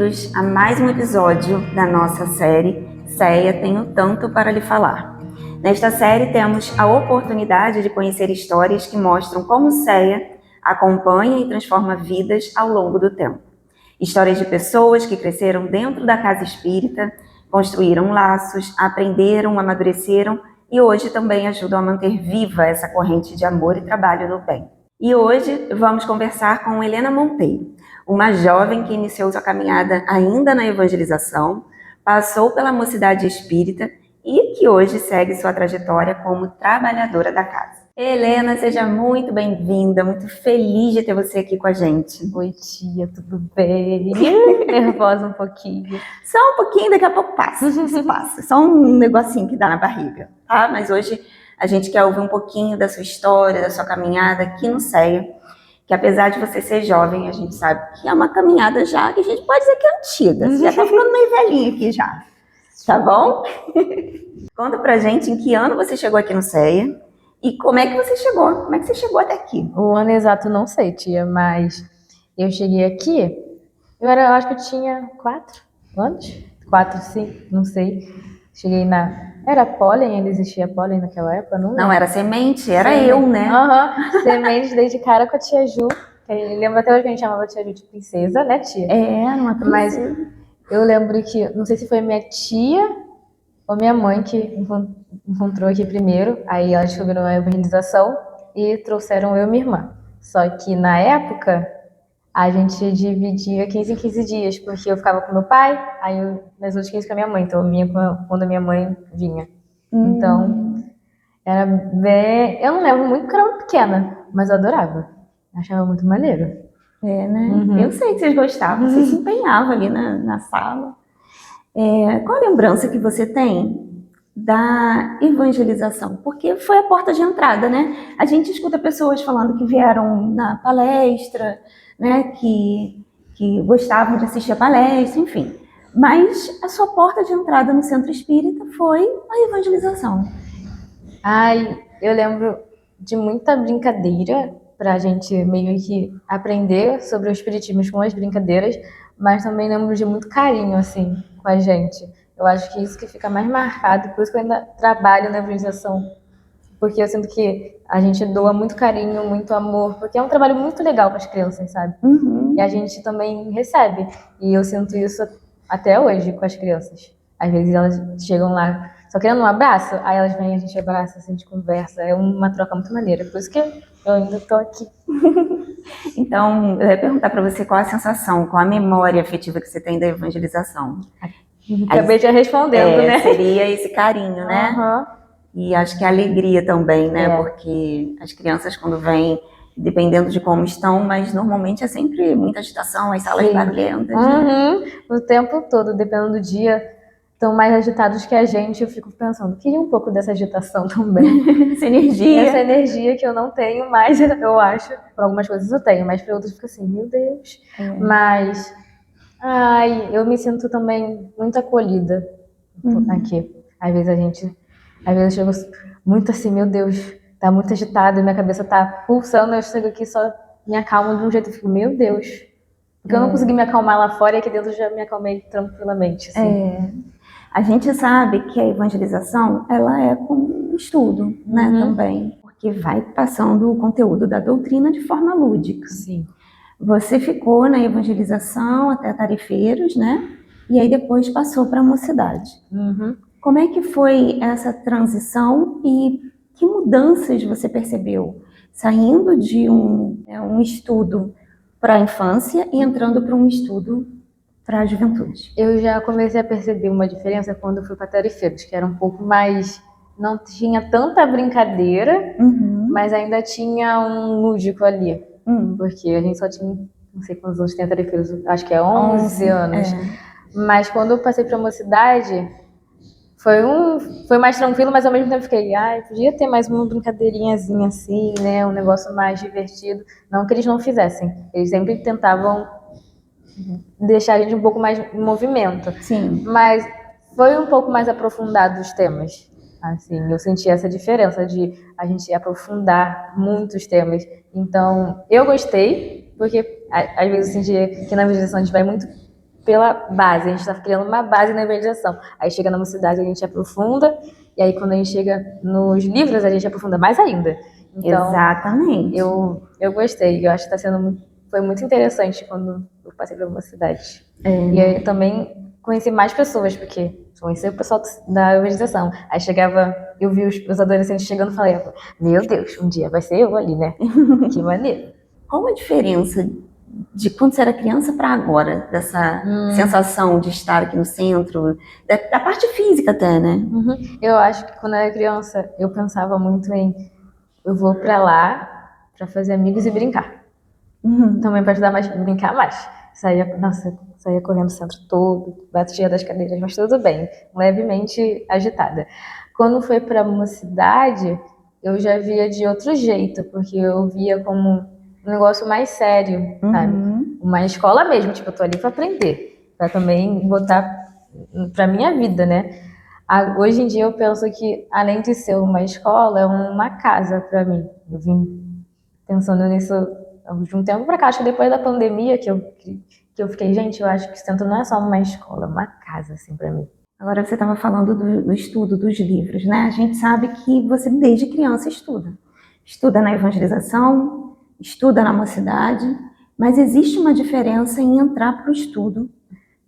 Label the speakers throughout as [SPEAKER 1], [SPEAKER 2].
[SPEAKER 1] bem-vindos a mais um episódio da nossa série Ceia Tenho Tanto para Lhe Falar. Nesta série temos a oportunidade de conhecer histórias que mostram como Ceia acompanha e transforma vidas ao longo do tempo. Histórias de pessoas que cresceram dentro da casa espírita, construíram laços, aprenderam, amadureceram e hoje também ajudam a manter viva essa corrente de amor e trabalho no bem. E hoje vamos conversar com Helena Monteiro, uma jovem que iniciou sua caminhada ainda na evangelização, passou pela mocidade espírita e que hoje segue sua trajetória como trabalhadora da casa. Helena, seja muito bem-vinda, muito feliz de ter você aqui com a gente.
[SPEAKER 2] Oi, tia, tudo bem? Nervosa um pouquinho.
[SPEAKER 1] Só um pouquinho, daqui a pouco passa, passa. Só um negocinho que dá na barriga, tá? Mas hoje a gente quer ouvir um pouquinho da sua história, da sua caminhada aqui no CEA, que apesar de você ser jovem, a gente sabe que é uma caminhada já que a gente pode dizer que é antiga. Você já tá ficando meio velhinha aqui já, tá bom? Conta pra gente em que ano você chegou aqui no CEA e como é que você chegou, como é que você chegou até aqui?
[SPEAKER 2] O ano exato não sei, tia, mas eu cheguei aqui, eu acho que eu tinha 4 anos? 4, 5, não sei. Cheguei era pólen, ainda existia pólen naquela época?
[SPEAKER 1] Não, era semente, era eu, né?
[SPEAKER 2] Semente, dei de cara com a tia Ju. Eu lembro até hoje que a gente chamava a tia Ju de princesa, né, tia?
[SPEAKER 1] Era uma princesa.
[SPEAKER 2] Mas eu lembro que, não sei se foi minha tia ou minha mãe que encontrou aqui primeiro, aí elas descobriram a evangelização e trouxeram eu e minha irmã. Só que na época a gente dividia 15 em 15 dias, porque eu ficava com meu pai, aí nas outras 15 com a minha mãe, então eu vinha quando a minha mãe vinha. Então, era bem... Eu não lembro muito porque eu era muito pequena, mas eu adorava. Achava muito maneiro.
[SPEAKER 1] É, né? Eu sei que vocês gostavam, vocês se empenhavam ali na sala. Qual a lembrança que você tem da evangelização? Porque foi a porta de entrada, né? A gente escuta pessoas falando que vieram na palestra, né? Que gostavam de assistir a palestra, enfim. Mas a sua porta de entrada no centro espírita foi a evangelização.
[SPEAKER 2] Ai, eu lembro de muita brincadeira pra gente meio que aprender sobre o espiritismo com as brincadeiras, mas também lembro de muito carinho, assim, com a gente. Eu acho que isso que fica mais marcado, por isso que eu ainda trabalho na evangelização, porque eu sinto que a gente doa muito carinho, muito amor, porque é um trabalho muito legal para as crianças, sabe? E a gente também recebe, e eu sinto isso até hoje com as crianças. Às vezes elas chegam lá só querendo um abraço, aí elas vêm, a gente abraça, a gente conversa, é uma troca muito maneira, por isso que eu ainda tô aqui.
[SPEAKER 1] Então, eu ia perguntar para você qual a sensação, qual a memória afetiva que você tem da evangelização.
[SPEAKER 2] Acabei já respondendo, né?
[SPEAKER 1] Seria esse carinho, né? E acho que a alegria também, né? Porque as crianças quando vêm, dependendo de como estão, mas normalmente é sempre muita agitação, as salas barulhentas, né?
[SPEAKER 2] O tempo todo, dependendo do dia, estão mais agitados que a gente. Eu fico pensando, queria um pouco dessa agitação também.
[SPEAKER 1] Essa energia
[SPEAKER 2] que eu não tenho mais, eu acho. Por algumas coisas eu tenho, mas para outras fica assim, meu Deus. Mas, eu me sinto também muito acolhida aqui. Às vezes eu chego muito assim, meu Deus, tá muito agitado, minha cabeça tá pulsando, eu chego aqui só me acalmo de um jeito, eu fico, meu Deus. Porque eu não consegui me acalmar lá fora e aqui dentro eu já me acalmei tranquilamente. Assim.
[SPEAKER 1] A gente sabe que a evangelização, ela é como um estudo, né, também. Porque vai passando o conteúdo da doutrina de forma lúdica.
[SPEAKER 2] Sim.
[SPEAKER 1] Você ficou na evangelização até tarefeiros, né? E aí depois passou para a mocidade. Como é que foi essa transição e que mudanças você percebeu? Saindo de um estudo para a infância e entrando para um estudo para a juventude.
[SPEAKER 2] Eu já comecei a perceber uma diferença quando eu fui para tarefeiros, que era um pouco mais... Não tinha tanta brincadeira, mas ainda tinha um lúdico ali. Porque a gente só tinha, não sei quantos anos tem tarefeiros, acho que é 11 anos. Mas quando eu passei para a mocidade, foi mais tranquilo, mas ao mesmo tempo fiquei, podia ter mais uma brincadeirinhazinha assim, né? Um negócio mais divertido. Não que eles não fizessem, eles sempre tentavam deixar a gente um pouco mais em movimento.
[SPEAKER 1] Sim.
[SPEAKER 2] Mas foi um pouco mais aprofundado os temas. Assim, eu senti essa diferença de a gente aprofundar muitos temas. Então, eu gostei, porque às vezes eu senti que na evangelização a gente vai muito pela base, a gente está criando uma base na evangelização. Aí chega na mocidade, a gente aprofunda, e aí quando a gente chega nos livros, a gente aprofunda mais ainda. Então,
[SPEAKER 1] Exatamente.
[SPEAKER 2] eu gostei, eu acho que foi muito interessante quando eu passei para uma cidade. E aí também conheci mais pessoas, porque conheci o pessoal da evangelização. Aí eu vi os adolescentes chegando e falei, meu Deus, um dia vai ser eu ali, né? Que maneiro.
[SPEAKER 1] Qual a diferença de quando você era criança para agora, dessa sensação de estar aqui no centro, da parte física até, né?
[SPEAKER 2] Eu acho que quando eu era criança, eu pensava muito em eu vou pra lá pra fazer amigos e brincar. Também pra ajudar mais, brincar mais. Saía correndo o centro todo, batia das cadeiras, mas tudo bem, levemente agitada. Quando foi pra uma cidade, eu já via de outro jeito, porque eu via como um negócio mais sério, sabe? Uma escola mesmo, tipo, eu tô ali pra aprender, pra também botar pra minha vida, né? Hoje em dia eu penso que, além de ser uma escola, é uma casa pra mim. Eu vim pensando nisso de um tempo pra cá, acho que depois da pandemia que eu fiquei, gente, eu acho que Centro não é só uma escola, é uma casa, assim, pra mim.
[SPEAKER 1] Agora você estava falando do estudo dos livros, né? A gente sabe que você desde criança estuda. Estuda na evangelização, estuda na mocidade, mas existe uma diferença em entrar para o estudo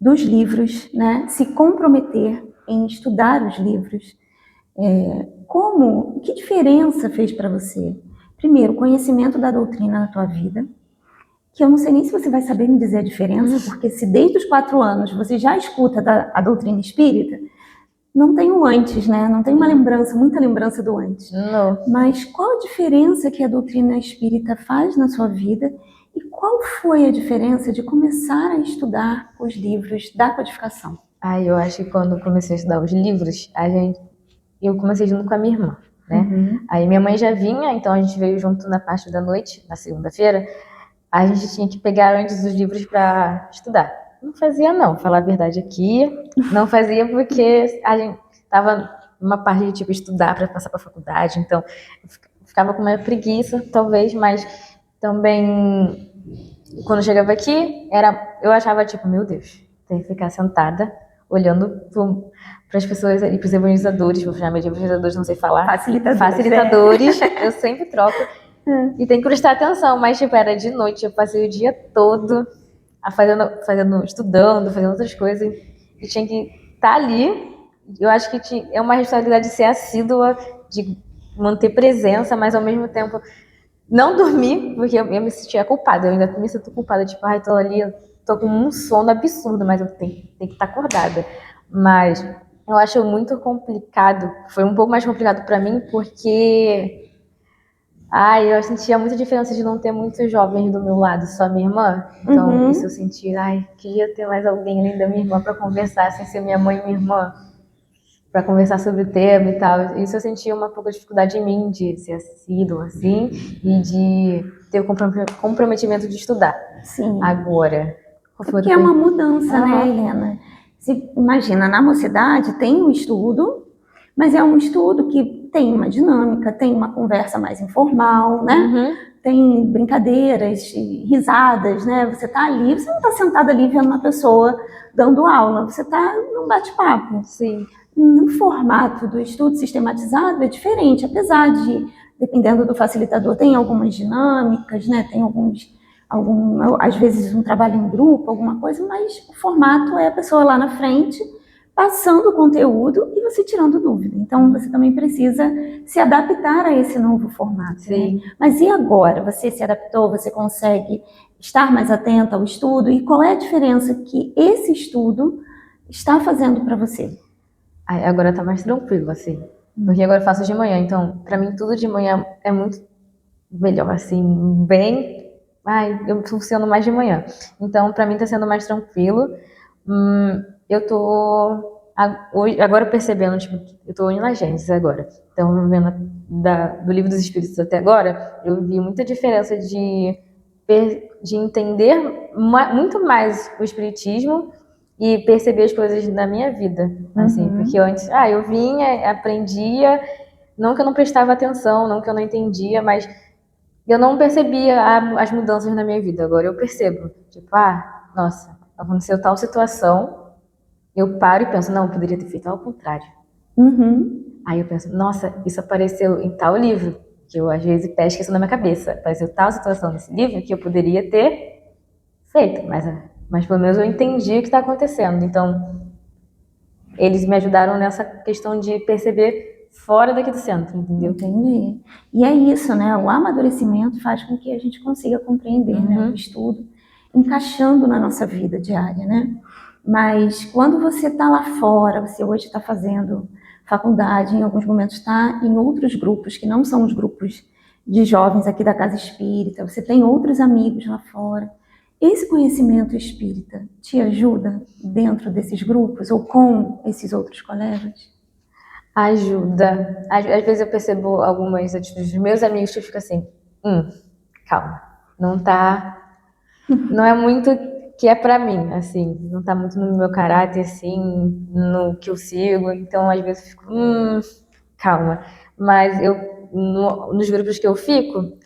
[SPEAKER 1] dos livros, né? Se comprometer em estudar os livros. Que diferença fez para você? Primeiro, conhecimento da doutrina na tua vida, que eu não sei nem se você vai saber me dizer a diferença, porque se desde os 4 anos você já escuta a doutrina espírita, não tem o antes, né? Não tem uma lembrança, muita lembrança do antes.
[SPEAKER 2] Não.
[SPEAKER 1] Mas qual a diferença que a doutrina espírita faz na sua vida e qual foi a diferença de começar a estudar os livros da codificação?
[SPEAKER 2] Eu acho que quando eu comecei a estudar os livros, eu comecei junto com a minha irmã, né? Aí minha mãe já vinha, então a gente veio junto na parte da noite, na segunda-feira. A gente tinha que pegar antes os livros para estudar. Não fazia não, falar a verdade aqui. Não fazia porque a gente tava numa parte de tipo estudar para passar para faculdade, então eu ficava com uma preguiça, talvez, mas também quando eu chegava aqui, eu achava tipo, meu Deus, tem que ficar sentada olhando para as pessoas e para os evangelizadores, vou chamar de evangelizadores, não sei falar. Facilitadores, eu sempre troco. E tem que prestar atenção, mas tipo, era de noite, eu passei o dia todo estudando, fazendo outras coisas, e tinha que estar ali. Eu acho que é uma responsabilidade de ser assídua, de manter presença, mas ao mesmo tempo não dormir, porque eu me sentia culpada, eu ainda me sinto culpada, tipo, tô ali, eu tô com um sono absurdo, mas eu tenho que estar acordada. Mas eu acho muito complicado, foi um pouco mais complicado pra mim, porque eu sentia muita diferença de não ter muitos jovens do meu lado, só minha irmã. Então, isso eu sentia, queria ter mais alguém além da minha irmã pra conversar, sem ser minha mãe e minha irmã, pra conversar sobre o tema e tal. Isso eu sentia uma pouca dificuldade em mim, de ser assíduo, assim, e de ter o comprometimento de estudar.
[SPEAKER 1] Sim.
[SPEAKER 2] Agora.
[SPEAKER 1] Porque é uma mudança, né, Helena? Você imagina, na mocidade tem um estudo, mas é um estudo que tem uma dinâmica, tem uma conversa mais informal, né? Tem brincadeiras, risadas, né? Você está ali, você não está sentado ali vendo uma pessoa dando aula, você está num bate-papo.
[SPEAKER 2] Sim.
[SPEAKER 1] No formato do estudo sistematizado é diferente, apesar de, dependendo do facilitador, tem algumas dinâmicas, né? Tem às vezes um trabalho em grupo, alguma coisa, mas o formato é a pessoa lá na frente passando o conteúdo e você tirando dúvida. Então, você também precisa se adaptar a esse novo formato.
[SPEAKER 2] Sim.
[SPEAKER 1] Né? Mas e agora? Você se adaptou? Você consegue estar mais atenta ao estudo? E qual é a diferença que esse estudo está fazendo para você?
[SPEAKER 2] Agora tá mais tranquilo, assim. Porque agora eu faço de manhã, então, pra mim, tudo de manhã é muito melhor, assim, bem... eu funciono mais de manhã. Então, pra mim tá sendo mais tranquilo. Eu tô agora percebendo, tipo, eu tô indo na Gênesis agora. Então, vendo do Livro dos Espíritos até agora, eu vi muita diferença de entender muito mais o Espiritismo e perceber as coisas na minha vida, assim, porque antes, eu vinha, aprendia, não que eu não prestava atenção, não que eu não entendia, mas eu não percebia as mudanças na minha vida. Agora eu percebo, tipo, nossa, aconteceu tal situação, eu paro e penso, não, eu poderia ter feito ao contrário.
[SPEAKER 1] Uhum.
[SPEAKER 2] Aí eu penso, nossa, isso apareceu em tal livro, que eu às vezes pesco isso na minha cabeça. Apareceu tal situação nesse livro que eu poderia ter feito, mas pelo menos eu entendi o que está acontecendo. Então, eles me ajudaram nessa questão de perceber fora daqui do centro, entendeu?
[SPEAKER 1] Entendi. E é isso, né? O amadurecimento faz com que a gente consiga compreender, né, o estudo, encaixando na nossa vida diária, né? Mas quando você está lá fora, você hoje está fazendo faculdade, em alguns momentos está em outros grupos que não são os grupos de jovens aqui da Casa Espírita, você tem outros amigos lá fora. Esse conhecimento espírita te ajuda dentro desses grupos ou com esses outros colegas?
[SPEAKER 2] Ajuda. Às vezes eu percebo algumas atitudes dos meus amigos que eu fico assim, calma, não é muito que é pra mim, assim, não tá muito no meu caráter, assim, no que eu sigo, então às vezes eu fico, calma. Mas nos grupos que eu fico,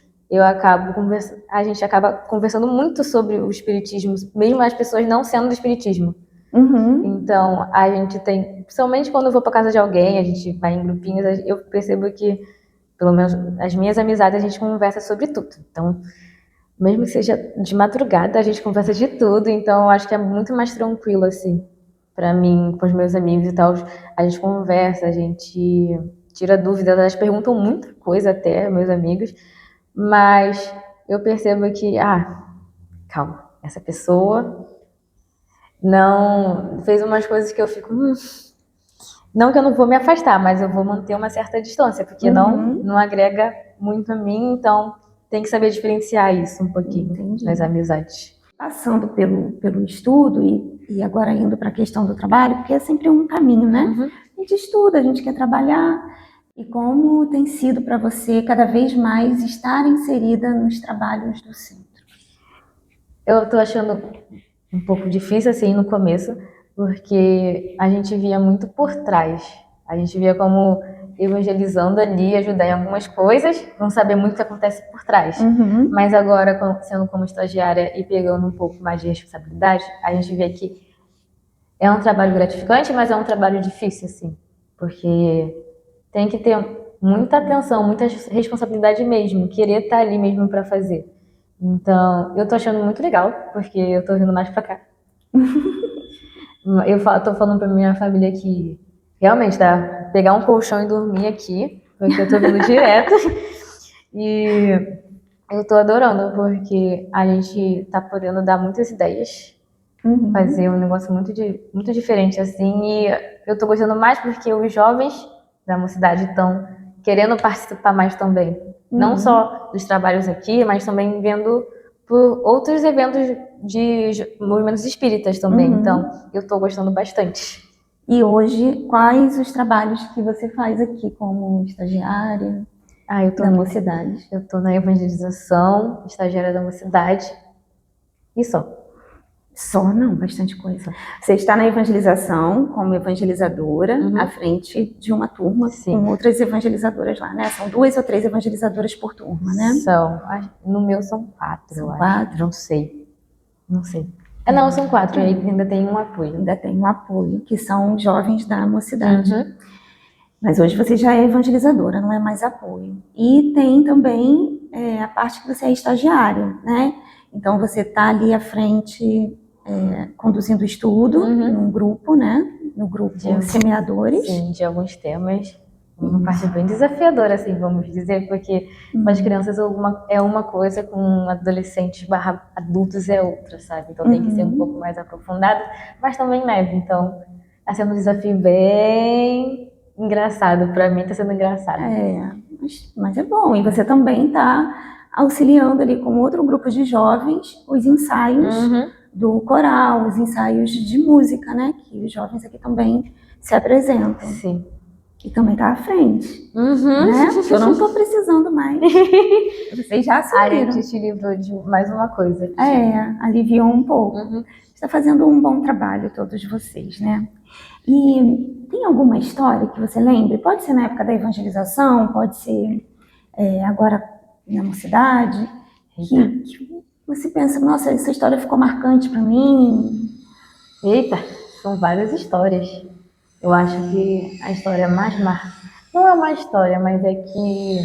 [SPEAKER 2] a gente acaba conversando muito sobre o espiritismo, mesmo as pessoas não sendo do espiritismo. Então, a gente tem, principalmente quando eu vou para casa de alguém, a gente vai em grupinhos, eu percebo que, pelo menos as minhas amizades, a gente conversa sobre tudo. Então, mesmo que seja de madrugada, a gente conversa de tudo. Então, eu acho que é muito mais tranquilo, assim, para mim, com os meus amigos e tal. A gente conversa, a gente tira dúvidas, elas perguntam muita coisa até, meus amigos. Mas eu percebo que, calma, essa pessoa não fez umas coisas que eu fico, não que eu não vou me afastar, mas eu vou manter uma certa distância, porque não agrega muito a mim, então tem que saber diferenciar isso um pouquinho nas amizades.
[SPEAKER 1] Passando pelo estudo e agora indo para a questão do trabalho, porque é sempre um caminho, né? A gente estuda, a gente quer trabalhar, e como tem sido para você cada vez mais estar inserida nos trabalhos do centro?
[SPEAKER 2] Eu tô achando um pouco difícil assim no começo, porque a gente via muito por trás. A gente via como evangelizando ali, ajudar em algumas coisas, não saber muito o que acontece por trás. Mas agora, sendo como estagiária e pegando um pouco mais de responsabilidade, a gente vê que é um trabalho gratificante, mas é um trabalho difícil, assim, porque tem que ter muita atenção, muita responsabilidade mesmo, querer estar ali mesmo para fazer. Então, eu tô achando muito legal, porque eu tô vindo mais pra cá. Tô falando pra minha família que realmente dá pegar um colchão e dormir aqui, porque eu tô vindo direto. E eu tô adorando, porque a gente tá podendo dar muitas ideias, fazer um negócio muito diferente, assim. E eu tô gostando mais porque os jovens da mocidade estão querendo participar mais também. Não só dos trabalhos aqui, mas também vendo por outros eventos de movimentos espíritas também. Então, eu tô gostando bastante.
[SPEAKER 1] E hoje, quais os trabalhos que você faz aqui como estagiária da mocidade?
[SPEAKER 2] Eu tô na evangelização, estagiária da mocidade, e só.
[SPEAKER 1] Só não, bastante coisa. Você está na evangelização como evangelizadora à frente de uma turma com outras evangelizadoras lá, né? São 2 ou 3 evangelizadoras por turma, né?
[SPEAKER 2] No meu são 4,
[SPEAKER 1] São 4?
[SPEAKER 2] Não sei. Não, são 4, aí ainda tem um apoio.
[SPEAKER 1] Ainda tem um apoio, que são jovens da mocidade. Mas hoje você já é evangelizadora, não é mais apoio. E tem também a parte que você é estagiária, né? Então você está ali à frente conduzindo o estudo num grupo, né? No grupo de semeadores.
[SPEAKER 2] Sim, de alguns temas. Uma parte bem desafiadora, assim, vamos dizer, porque com as crianças é uma coisa, com adolescentes / adultos é outra, sabe? Então tem que ser um pouco mais aprofundado, mas também leve. Então, está sendo um desafio bem engraçado. Para mim está sendo engraçado.
[SPEAKER 1] Mas é bom. E você também está auxiliando ali com outro grupo de jovens os ensaios do coral, os ensaios de música, né? Que os jovens aqui também se apresentam.
[SPEAKER 2] Sim.
[SPEAKER 1] E também tá à frente, né? Eu não tô precisando mais. Vocês já assumiram.
[SPEAKER 2] A gente te livrou de mais uma coisa.
[SPEAKER 1] Aliviou um pouco. Está fazendo um bom trabalho, todos vocês, né? E tem alguma história que você lembre? Pode ser na época da evangelização, pode ser agora na mocidade, que você pensa, nossa, essa história ficou marcante para mim.
[SPEAKER 2] Eita, são várias histórias. Eu acho que a história mais não é uma história, mas é que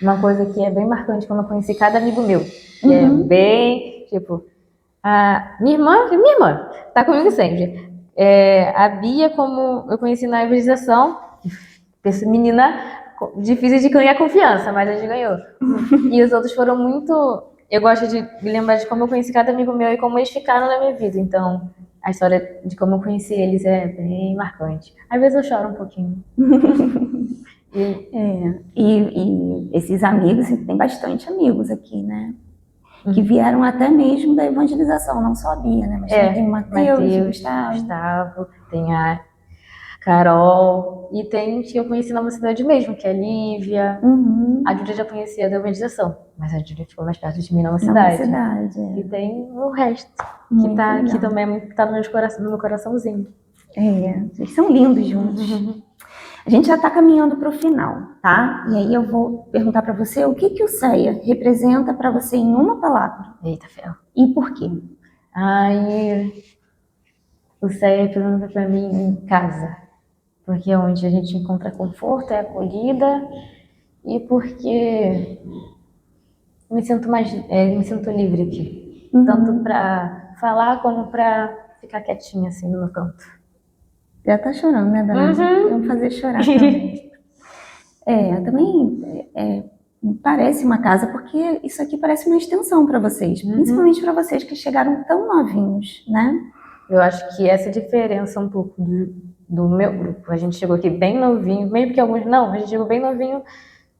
[SPEAKER 2] uma coisa que é bem marcante quando eu conheci cada amigo meu, que é bem, tipo, a minha irmã, tá comigo sempre. A Bia, como eu conheci na evangelização, essa menina difícil de ganhar confiança, mas a gente ganhou. E os outros foram muito. Eu gosto de me lembrar de como eu conheci cada amigo meu e como eles ficaram na minha vida. Então, a história de como eu conheci eles é bem marcante. Às vezes eu choro um pouquinho.
[SPEAKER 1] E esses amigos, tem bastante amigos aqui, né? Que vieram até mesmo da evangelização, não só a Bia, né? Mas tem o Mateus,
[SPEAKER 2] Gustavo, tem a Carol, e tem que eu conheci na minha cidade mesmo, que é a Lívia. A Júlia já conhecia da evangelização, mas a Júlia ficou mais perto de mim na cidade. E tem o resto, que tá aqui também, que tá no meu coraçãozinho.
[SPEAKER 1] Vocês são lindos juntos. A gente já está caminhando para o final, tá? E aí eu vou perguntar para você o que o CEA representa para você em uma palavra.
[SPEAKER 2] Eita, ferro.
[SPEAKER 1] E por quê?
[SPEAKER 2] O CEA representa para mim casa, porque é onde a gente encontra conforto, é acolhida, e porque me sinto livre aqui, tanto para falar como para ficar quietinha assim no meu canto.
[SPEAKER 1] Já tá chorando, né, Dana? Vamos fazer chorar também. Também parece uma casa, porque isso aqui parece uma extensão para vocês, principalmente para vocês que chegaram tão novinhos, né?
[SPEAKER 2] Eu acho que essa diferença um pouco do meu grupo. A gente chegou aqui bem novinho, mesmo que alguns não, a gente chegou bem novinho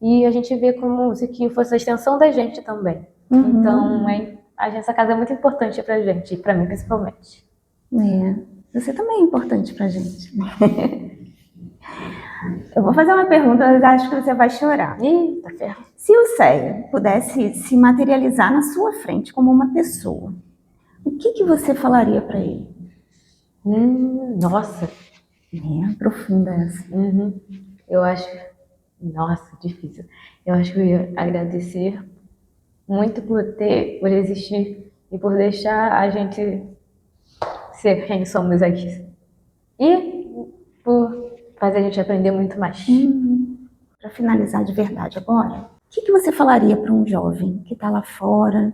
[SPEAKER 2] e a gente vê como se aqui fosse a extensão da gente também. Então, essa casa é muito importante pra gente, e pra mim principalmente.
[SPEAKER 1] Você também é importante pra gente. Eu vou fazer uma pergunta, mas acho que você vai chorar.
[SPEAKER 2] Eita, ferro.
[SPEAKER 1] Se o CEA pudesse se materializar na sua frente como uma pessoa, o que você falaria pra ele?
[SPEAKER 2] Nossa.
[SPEAKER 1] Profunda essa.
[SPEAKER 2] Eu acho... Nossa, difícil. Eu acho que eu ia agradecer muito por existir e por deixar a gente ser quem somos aqui. E por fazer a gente aprender muito mais.
[SPEAKER 1] Para finalizar de verdade agora, o que você falaria para um jovem que está lá fora,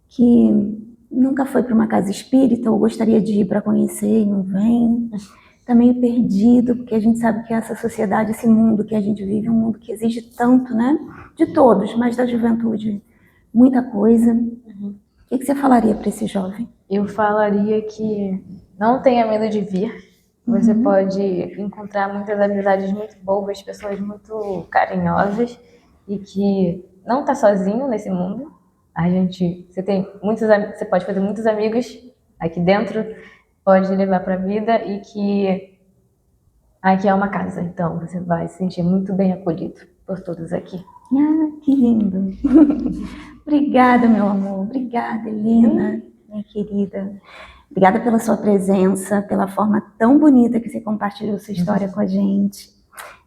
[SPEAKER 1] que nunca foi para uma casa espírita ou gostaria de ir para conhecer e não vem, está meio perdido, porque a gente sabe que essa sociedade, esse mundo que a gente vive, é um mundo que exige tanto, né? De todos, mas da juventude, muita coisa. O que você falaria para esse jovem?
[SPEAKER 2] Eu falaria que não tenha medo de vir. Você pode encontrar muitas amizades muito boas, pessoas muito carinhosas, e que não está sozinho nesse mundo. Você pode fazer muitos amigos aqui dentro, pode levar para a vida, e que aqui é uma casa, então você vai se sentir muito bem acolhido por todos aqui.
[SPEAKER 1] Que lindo! Obrigada, meu amor. Obrigada, Helena, minha querida. Obrigada pela sua presença, pela forma tão bonita que você compartilhou sua história com a gente.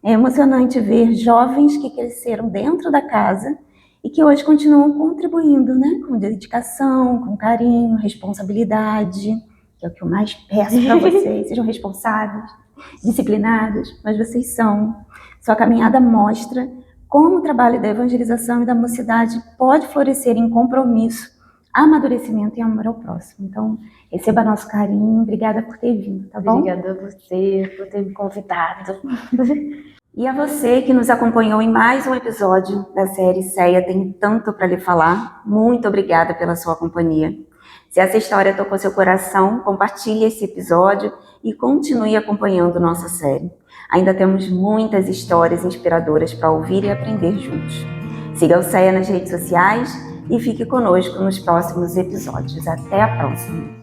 [SPEAKER 1] É emocionante ver jovens que cresceram dentro da casa e que hoje continuam contribuindo, né? Com dedicação, com carinho, responsabilidade, que é o que eu mais peço para vocês. Sejam responsáveis, disciplinados, mas vocês são. Sua caminhada mostra como o trabalho da evangelização e da mocidade pode florescer em compromisso, amadurecimento e amor ao próximo. Então, receba nosso carinho. Obrigada por ter vindo, tá bom?
[SPEAKER 2] Obrigada a você por ter me convidado.
[SPEAKER 1] E a você que nos acompanhou em mais um episódio da série CEA Tem Tanto para Lhe Falar, muito obrigada pela sua companhia. Se essa história tocou seu coração, compartilhe esse episódio e continue acompanhando nossa série. Ainda temos muitas histórias inspiradoras para ouvir e aprender juntos. Siga o CEA nas redes sociais e fique conosco nos próximos episódios. Até a próxima!